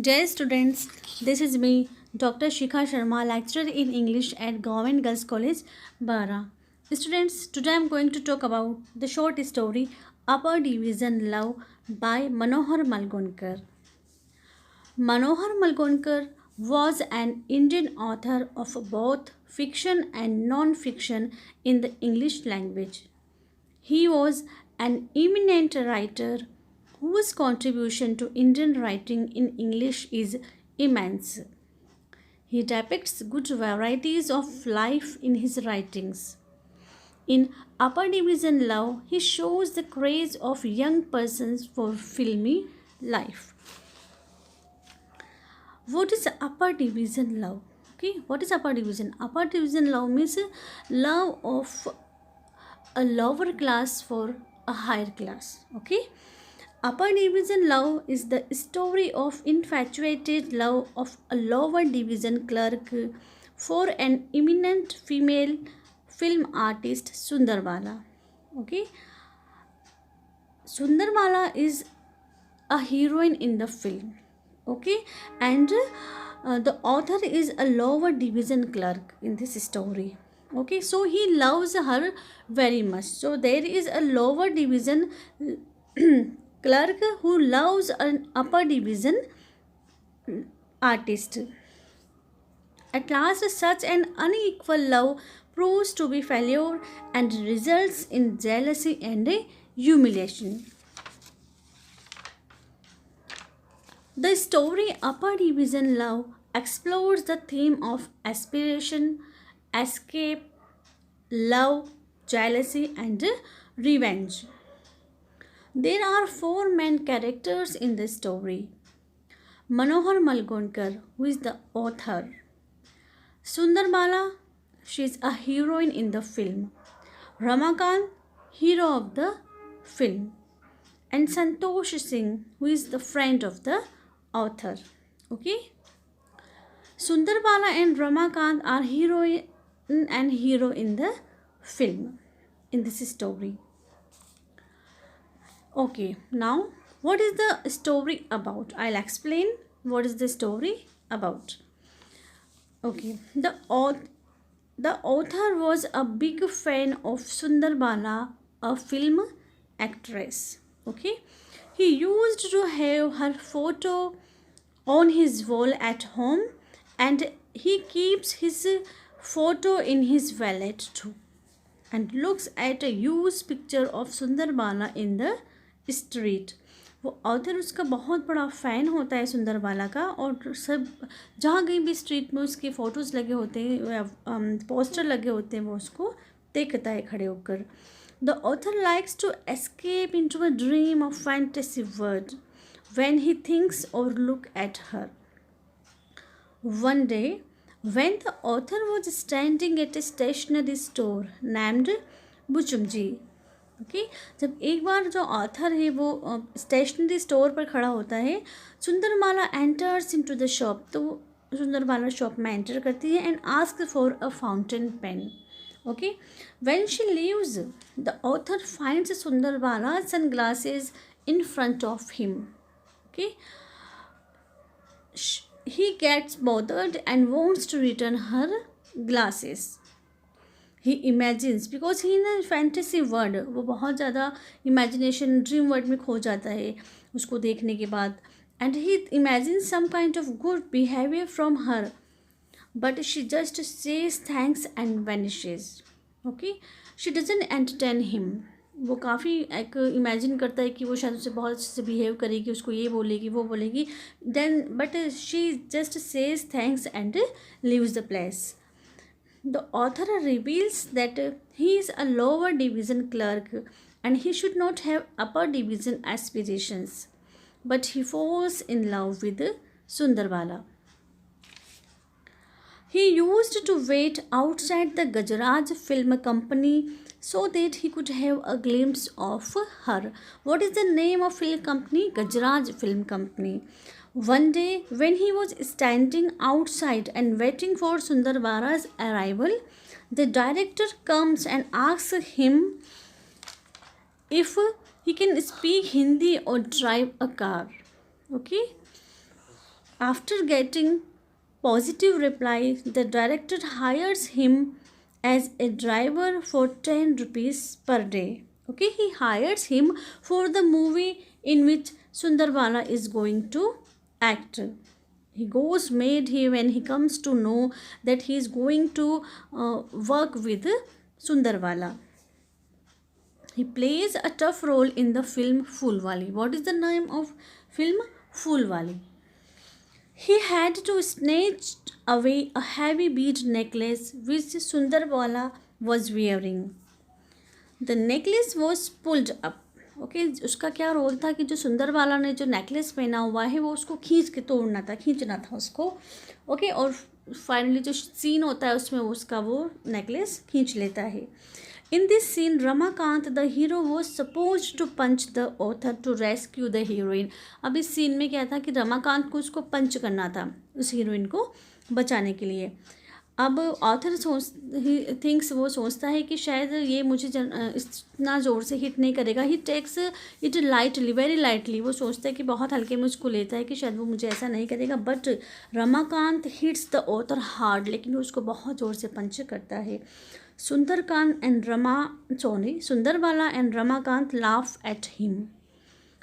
Dear students, this is me, Dr. Shikha Sharma, lecturer in English at Government Girls College, B.A. Students, today I am going to talk about the short story Upper Division Love by Manohar Malgonkar. Manohar Malgonkar was an Indian author of both fiction and non-fiction in the English language. He was an eminent writer whose contribution to Indian writing in English is immense. He depicts good varieties of life in his writings. In Upper Division Love, he shows the craze of young persons for filmy life. What is upper division love? Okay, what is upper division? Upper division love means love of a lower class for a higher class. Okay, upper division love is the story of infatuated love of a lower division clerk for an eminent female film artist Sundarbala. Okay, Sundarbala is a heroine in the film. Okay, and the author is a lower division clerk in this story. Okay, so he loves her very much. So there is a lower division clerk who loves an upper division artist. At last, such an unequal love proves to be failure and results in jealousy and humiliation. The story Upper Division Love explores the theme of aspiration, escape, love, jealousy, and revenge. There are four main characters in the story. Manohar Malgonkar, who is the author. Sundarbala, she is a heroine in the film. Ramakant, hero of the film. And Santosh Singh, who is the friend of the author. Okay, Sundarbala and Ramakant are heroine and hero in the film, in this story. Okay, now what is the story about? I'll explain what is the story about. Okay, the author was a big fan of Sundarbala, a film actress. Okay, he used to have her photo on his wall at home, and he keeps his photo in his wallet too, and looks at a used picture of Sundarbala in the street. वो author उसका बहुत बड़ा fan होता है सुंदरबाला का, और सब जहाँ कहीं भी स्ट्रीट में उसके फ़ोटोज़ लगे होते हैं, पोस्टर लगे होते हैं, वो उसको देखता है खड़े होकर. The author likes to escape into a dream of fantasy world when he thinks or look at her. One day, when the author was standing at a stationery store named Buchumji, okay, जब एक बार जो author है वो stationery store पर खड़ा होता है, Sundarmala enters into the shop. तो सुंदरमाला शॉप में एंटर करती है and ask for a fountain pen. Okay, when she leaves, the author finds Sundarbala's sunglasses in front of him. Okay, he gets bothered and wants to return her glasses. He imagines, because he in a fantasy world, वो बहुत ज़्यादा imagination dream world में खो जाता है उसको देखने के बाद, and he imagines some kind of good behavior from her, but she just says thanks and vanishes. Okay, she doesn't entertain him. वो काफ़ी एक इमेजिन करता है कि वो शायद उससे बहुत अच्छे से बिहेव करेगी, उसको ये बोलेगी वो बोलेगी, then but she just says thanks and leaves the place. The author reveals that he is a lower division clerk and he should not have upper division aspirations, but he falls in love with Sundarbala. He used to wait outside the Gajaraj Film Company so that he could have a glimpse of her. What is the name of film company? Gajaraj Film Company. One day, when he was standing outside and waiting for Sundarbala's arrival, the director comes and asks him if he can speak Hindi or drive a car. Okay, After getting positive reply, the director hires him as a driver for 10 rupees per day. Okay, he hires him for the movie in which Sundarwala is going to act. He goes made he when he comes to know that he is going to work with Sundarwala. He plays a tough role in the film Foolwali. What is the name of film? Foolwali. He had to snatch away a heavy bead necklace which Sundarwala was wearing. The necklace was pulled up. Okay उसका क्या role था कि जो सुंदरवाला ने जो necklace पहना हुआ है वो उसको खींच के तोड़ना था, खींचना था उसको. ओके और फाइनली जो सीन होता है उसमें उसका वो नेकलेस खींच लेता है. In this scene, Ramakant, the hero, was supposed to punch the author to rescue the heroine. अब इस सीन में क्या था कि रमाकांत को उसको पंच करना था उस हीरोइन को बचाने के लिए. अब ऑथर थिंक्स वो सोचता है कि शायद ये मुझे इतना ज़ोर से हिट नहीं करेगा. He takes it lightly, very lightly. वो सोचता है कि बहुत हल्के में उसको लेता है कि शायद वो मुझे ऐसा नहीं करेगा. But Ramakant hits the author hard, लेकिन उसको बहुत ज़ोर से पंच करता है. Sundarkant and Sundarwala and Ramakant laugh at him.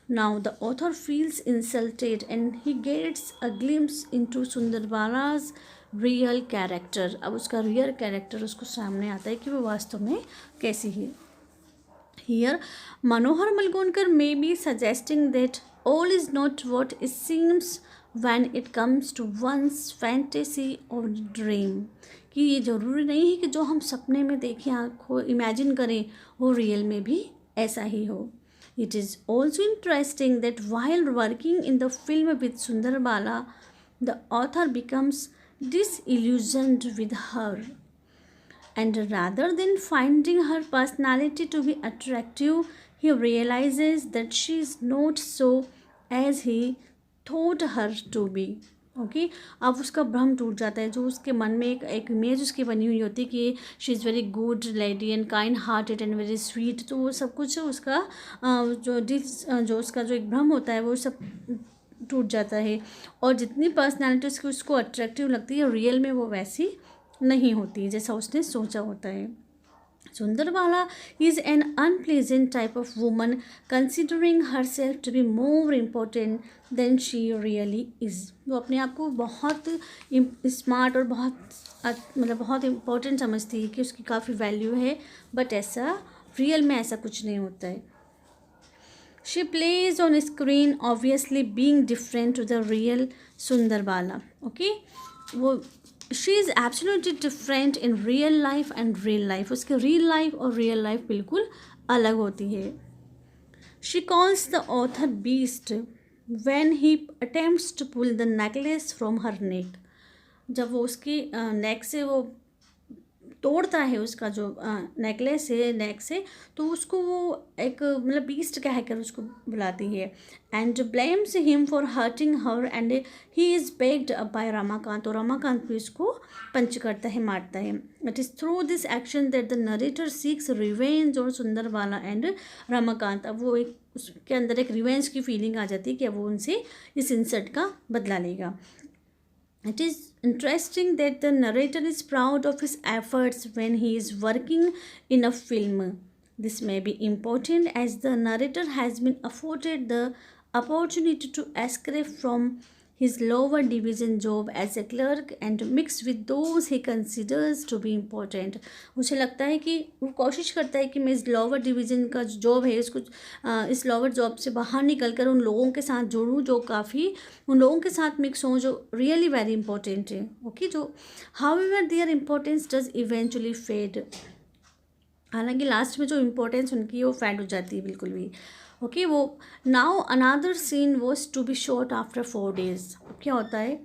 Now the author feels insulted and he gets a glimpse into Sundarwala's real character. अब उसका रियल कैरेक्टर उसको सामने आता है कि वो वास्तव में कैसी है. Here, Manohar Malgonkar may be suggesting that all is not what it seems when it comes to one's fantasy or dream. कि ये ज़रूरी नहीं है कि जो हम सपने में देखें, आँखों इमेजिन करें, वो रियल में भी ऐसा ही हो. It is also interesting that while working in the film with Sundarwala, the author becomes disillusioned with her. And rather than finding her personality to be attractive, he realizes that she is not so as he thought her to be. Okay अब उसका भ्रम टूट जाता है. जो उसके मन में एक इमेज उसकी बनी हुई होती है कि she is very good lady and kind hearted and very sweet, तो वो सब कुछ उसका जो उसका जो एक भ्रम होता है वो सब टूट जाता है. और जितनी पर्सनैलिटी उसकी उसको अट्रैक्टिव लगती है, रियल में वो वैसी नहीं होती जैसा उसने सोचा होता है. Sundarwala is an unpleasant type of woman, considering herself to be more important than she really is. वो अपने आप को बहुत स्मार्ट और बहुत इम्पोर्टेंट समझती है कि उसकी काफ़ी वैल्यू है, बट ऐसा रियल में ऐसा कुछ नहीं होता है. She plays on screen obviously being different to the real Sundarwala. Okay, वो she is absolutely different in real life and real life. उसके रियल लाइफ और रियल लाइफ बिल्कुल अलग होती है. She calls the author beast when he attempts to pull the necklace from her neck. जब वो उसकी नेक से वो तोड़ता है उसका जो नेकलेस है नेक से, तो उसको वो एक बीस्ट कहकर उसको बुलाती है. And blames him for hurting her and he is begged up by Ramakant. और रमाकांत भी उसको पंच करता है, मारता है. It is through this action that the narrator seeks revenge और सुंदरवाला एंड रमाकांत. अब वो एक उसके अंदर एक रिवेंज की फीलिंग आ जाती है कि अब वो उनसे इस इंसल्ट का बदला लेगा. It is interesting that the narrator is proud of his efforts when he is working in a film. This may be important as the narrator has been afforded the opportunity to escape from his lower division job as a clerk and mix with those he considers to be important. मुझे लगता है कि वो कोशिश करता है कि मैं इस लोअर डिवीज़न का जो जॉब है इसको इस लोअर जॉब से बाहर निकल कर उन लोगों के साथ जुड़ूँ जो काफ़ी उन लोगों के साथ मिक्स हों जो रियली वेरी इंपॉर्टेंट है. ओके जो however their importance does eventually fade. हालांकि लास्ट में जो इम्पोर्टेंस उनकी है वो फेड हो जाती है बिल्कुल भी. ओके वो now another scene was to be shot after 4 days. क्या होता है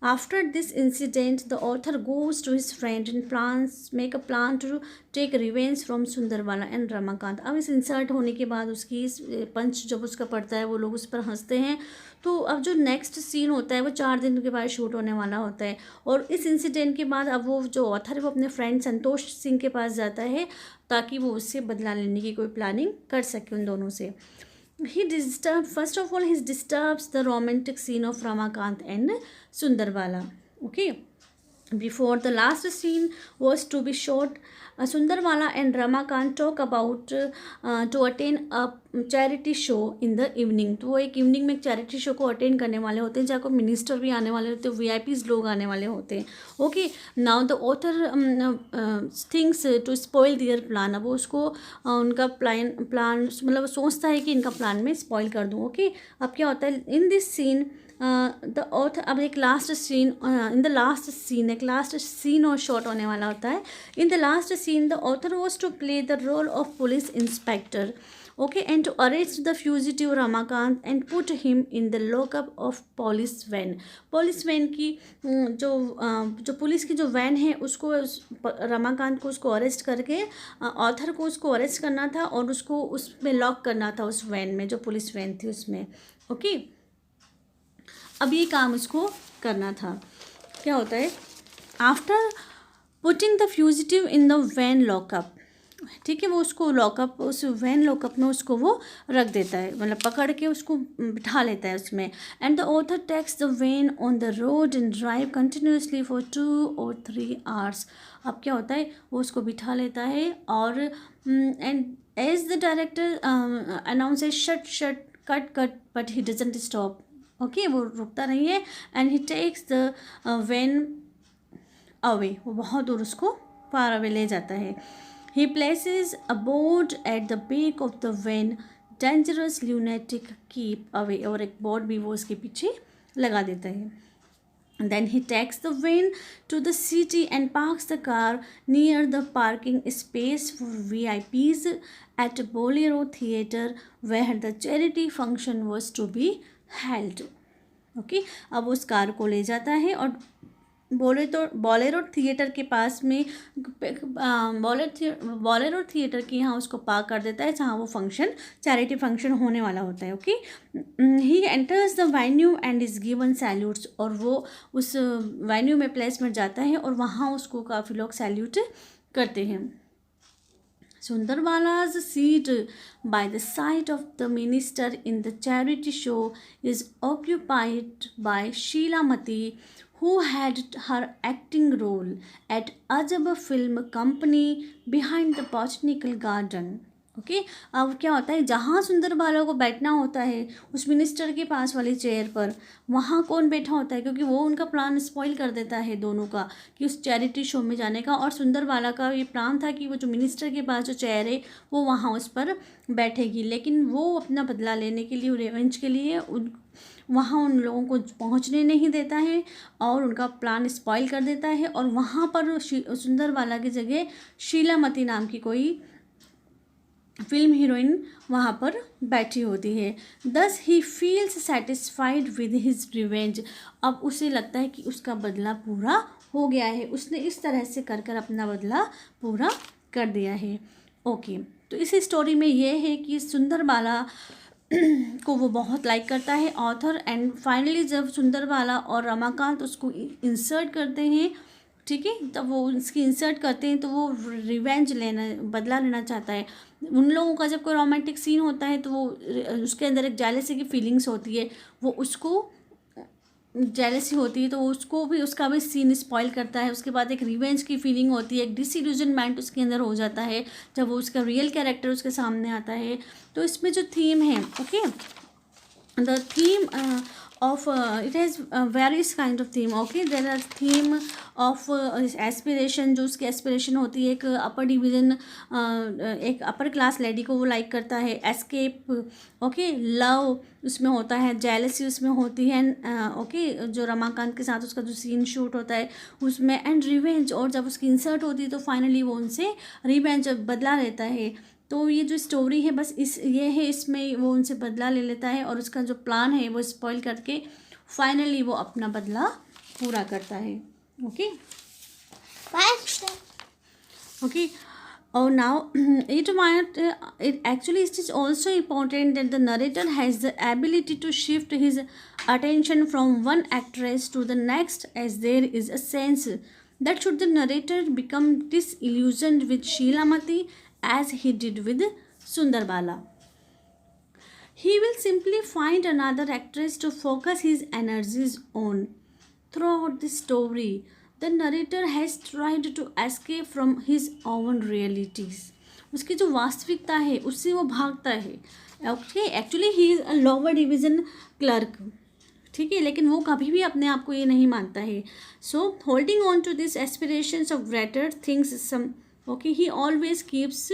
after this incident the author goes to his friend and plans make a plan to take revenge from Sundarwala and Ramakant. अब इस इंसल्ट होने के बाद उसकी पंच जब उसका पड़ता है वो लोग उस पर हंसते हैं. तो अब जो नेक्स्ट सीन होता है वो 4 दिन के बाद शूट होने वाला होता है. और इस इंसिडेंट के बाद अब वो जो ऑथर है वो अपने फ्रेंड संतोष सिंह के पास जाता है ताकि वो उससे बदला लेने की कोई प्लानिंग कर सके उन दोनों से. he disturbs, first of all, he disturbs the romantic scene of Ramakant and Sundarbala. Okay, before the last scene was to be shot, Sundarbala and Ramakant talk about to attend a charity show in the evening. तो वो एक evening में एक charity show को attend करने वाले होते हैं, जहाँ को मिनिस्टर भी आने वाले होते हैं, वीआईपीज लोग आने वाले होते हैं. Okay, now the author things to spoil their plan. अब वो उसको उनका प्लान मतलब सोचता है कि इनका प्लान मैं स्पॉइल कर दूँ. ओके, अब क्या होता है in this scene the author, अब एक last scene, in the last scene एक लास्ट सीन और शॉट होने वाला होता है. In the last scene the author was to play the role of police inspector. Okay, and to arrest the fugitive Ramakant and put him in the lockup of police van. Police van की जो police की जो van है उसको रमाकांत को उसको arrest करके author को उसको अरेस्ट करना था और उसको उसमें लॉक करना था उस वैन में, जो पुलिस वैन थी उसमें. ओके, अब ये काम उसको करना था. क्या होता है after putting the fugitive in the van lockup. ठीक है, वो उसको लॉकअप, उस वैन लॉकअप में उसको वो रख देता है, मतलब पकड़ के उसको बिठा लेता है उसमें. And the author takes the van on the road and drive continuously for 2 or 3 hours. अब क्या होता है वो उसको बिठा लेता है और and as the director announces shut shut cut cut but he doesn't stop. Okay, वो रुकता नहीं है. And he takes the van away, वो बहुत दूर उसको फार अवे ले जाता है. He places a board at the back of the van. Dangerous lunatic, keep away. और एक बोर्ड भी वो उसके पीछे लगा देता है. Then he takes the van to the city and parks the car near the parking space for VIPs at Bolero Theatre where the charity function was to be held. Okay, अब उस car को ले जाता है और Bolero theatre के पास में Bolero theatre के यहाँ उसको पार्क कर देता है, जहाँ वो फंक्शन चैरिटी फंक्शन होने वाला होता है. Okay, he enters the venue and is given salutes. और वो उस वेन्यू में प्लेस में जाता है और वहाँ उसको काफ़ी लोग सैल्यूट करते हैं. Sundarbala's seat by the side of the minister in the charity show is occupied by Sheila Mati, who had her acting role at Ajab Film Company behind the Botanical Garden. Okay, अब क्या होता है जहाँ सुंदरबाला को बैठना होता है उस मिनिस्टर के पास वाली चेयर पर, वहाँ कौन बैठा होता है, क्योंकि वो उनका प्लान स्पॉइल कर देता है दोनों का कि उस चैरिटी शो में जाने का. और सुंदरबाला का ये प्लान था कि वो जो मिनिस्टर के पास जो चेयर है वो वहाँ उस पर बैठेगी, लेकिन वो अपना बदला लेने के लिए, रिवेंज के लिए वहाँ उन लोगों को पहुँचने नहीं देता है और उनका प्लान स्पॉइल कर देता है. और वहाँ पर सुंदरबाला की जगह शीलामती नाम की कोई फिल्म हीरोइन वहाँ पर बैठी होती है. दस he feels satisfied with his revenge. अब उसे लगता है कि उसका बदला पूरा हो गया है, उसने इस तरह से कर कर अपना बदला पूरा कर दिया है. ओके, तो इस स्टोरी में ये है कि सुंदरबाला को वो बहुत लाइक करता है ऑथर. एंड फाइनली जब सुंदरबाला और रमाकांत उसको इंसर्ट करते हैं, ठीक है, तब वो उसकी इंसर्ट करते हैं तो वो रिवेंज लेना, बदला लेना चाहता है. उन लोगों का जब कोई रोमांटिक सीन होता है तो वो उसके अंदर एक जेलसी की फीलिंग्स होती है, वो उसको जेलसी होती है तो उसको भी उसका भी सीन स्पॉइल करता है. उसके बाद एक रिवेंज की फीलिंग होती है, एक डिसइल्यूजनमेंट उसके अंदर हो जाता है जब वो उसका रियल कैरेक्टर उसके सामने आता है. तो इसमें जो थीम है, okay, the theme of it has various kind of theme. Okay, there are theme of aspiration, जो उसकी एस्पिरेशन होती है, एक अपर डिवीज़न, एक अपर क्लास लेडी को वो लाइक करता है. एस्केप, ओके, लव उसमें होता है, जेलसी उसमें होती है, ओके, जो रमाकांत के साथ उसका जो सीन शूट होता है उसमें, एंड रिवेंज. और जब उसकी इंसर्ट होती है तो फाइनली वो उनसे रिवेंज बदला लेता है. तो ये जो स्टोरी है बस ये है, इसमें वो उनसे बदला ले लेता है और उसका जो प्लान है वो स्पॉइल करके फाइनली वो अपना बदला पूरा करता है. ओके ओके, और now it actually it is also important that the narrator has the ability to shift his attention from one actress to the next, as there is a sense that should the narrator become disillusioned with Sheila Mati as he did with Sundarbala, he will simply find another actress to focus his energies on. Throughout the story, the narrator has tried to escape from his own realities. उसकी जो वास्तविकता है उससे वो भागता है. Okay, actually he is a lower division clerk. ठीक है, लेकिन वो कभी भी अपने आप को ये नहीं मानता है. So holding on to this aspirations of greater things some. Okay, he always keeps